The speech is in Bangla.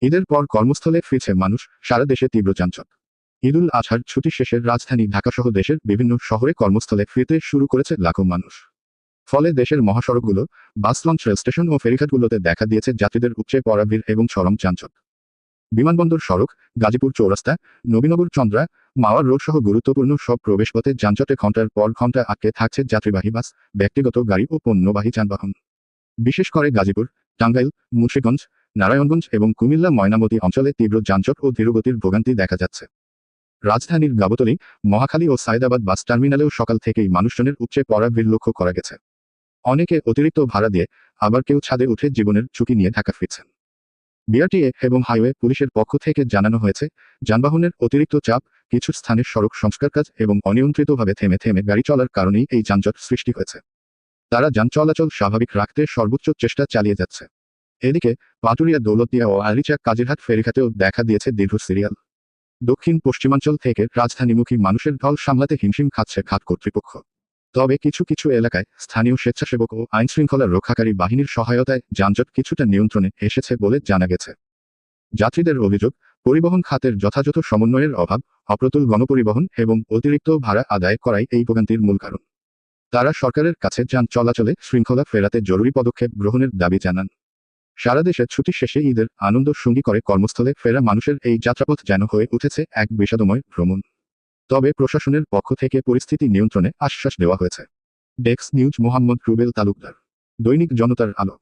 ঈদের পর কর্মস্থলে ফিরছে মানুষ, সারা দেশে তীব্র যানজট। ঈদুল আজহার ছুটি শেষে রাজধানী ঢাকাসহ দেশের বিভিন্ন শহরে কর্মস্থলে ফিরতে শুরু করেছে লাখো মানুষ। ফলে দেশের মহাসড়কগুলো, বাস লঞ্চ, রেল স্টেশন ও ফেরিঘাটগুলোতে দেখা দিয়েছে যাত্রীদের উপচে পড়া ভিড় এবং চরম যানজট। বিমানবন্দর সড়ক, গাজীপুর চৌরাস্তা, নবীনগর, চন্দ্রা, মাওয়া রোড সহ গুরুত্বপূর্ণ সব প্রবেশপথে যানজটে ঘণ্টার পর ঘণ্টা আটকে থাকছে যাত্রীবাহী বাস, ব্যক্তিগত গাড়ি ও পণ্যবাহী যানবাহন। বিশেষ করে গাজীপুর, টাঙ্গাইল, মুন্সিগঞ্জ, নারায়ণগঞ্জ এবং কুমিল্লা ময়নামতি অঞ্চলে তীব্র যানজট ও ধীরগতির ভোগান্তি দেখা যাচ্ছে। রাজধানীর গাবতলী, মহাখালী ও সায়েদাবাদ বাস টার্মিনালেও সকাল থেকেই মানুষজনের উপচে পড়া ভিড় লক্ষ্য করা গেছে। অনেকে অতিরিক্ত ভাড়া দিয়ে, আবার কেউ ছাদে উঠে জীবনের ঝুঁকি নিয়ে ঢাকা ফিরছেন। বিআরটিএ এবং হাইওয়ে পুলিশের পক্ষ থেকে জানানো হয়েছে, যানবাহনের অতিরিক্ত চাপ, কিছু স্থানের সড়ক সংস্কার কাজ এবং অনিয়ন্ত্রিতভাবে থেমে থেমে গাড়ি চলার কারণেই এই যানজট সৃষ্টি হয়েছে। তারা যান চলাচল স্বাভাবিক রাখতে সর্বোচ্চ চেষ্টা চালিয়ে যাচ্ছে। এদিকে পাটুরিয়া, দৌলতদিয়া ও আরিচা কাজিরহাট ফেরিঘাটেও দেখা দিয়েছে দীর্ঘ সিরিয়াল। দক্ষিণ পশ্চিমাঞ্চল থেকে রাজধানীমুখী মানুষের ঢল সামলাতে হিমশিম খাচ্ছে ঘাট কর্তৃপক্ষ। তবে কিছু কিছু এলাকায় স্থানীয় স্বেচ্ছাসেবক ও আইনশৃঙ্খলা রক্ষাকারী বাহিনীর সহায়তায় যানজট কিছুটা নিয়ন্ত্রণে এসেছে বলে জানা গেছে। যাত্রীদের অভিযোগ, পরিবহন খাতের যথাযথ সমন্বয়ের অভাব, অপ্রতুল গণপরিবহন এবং অতিরিক্ত ভাড়া আদায় করাই এই ভোগান্তির মূল কারণ। তারা সরকারের কাছে যান চলাচলে শৃঙ্খলা ফেরাতে জরুরি পদক্ষেপ গ্রহণের দাবি জানান। সারা দেশে ছুটি শেষে ঈদের আনন্দ সঙ্গী করে কর্মস্থলে ফেরা মানুষের এই যাত্রাপথ যেন হয়ে উঠেছে এক বিষাদময় ভ্রমণ। তবে প্রশাসনের পক্ষ থেকে পরিস্থিতি নিয়ন্ত্রণে আশ্বাস দেওয়া হয়েছে। ডেস্ক নিউজ, মোহাম্মদ রুবেল তালুকদার, দৈনিক জনতার আলো।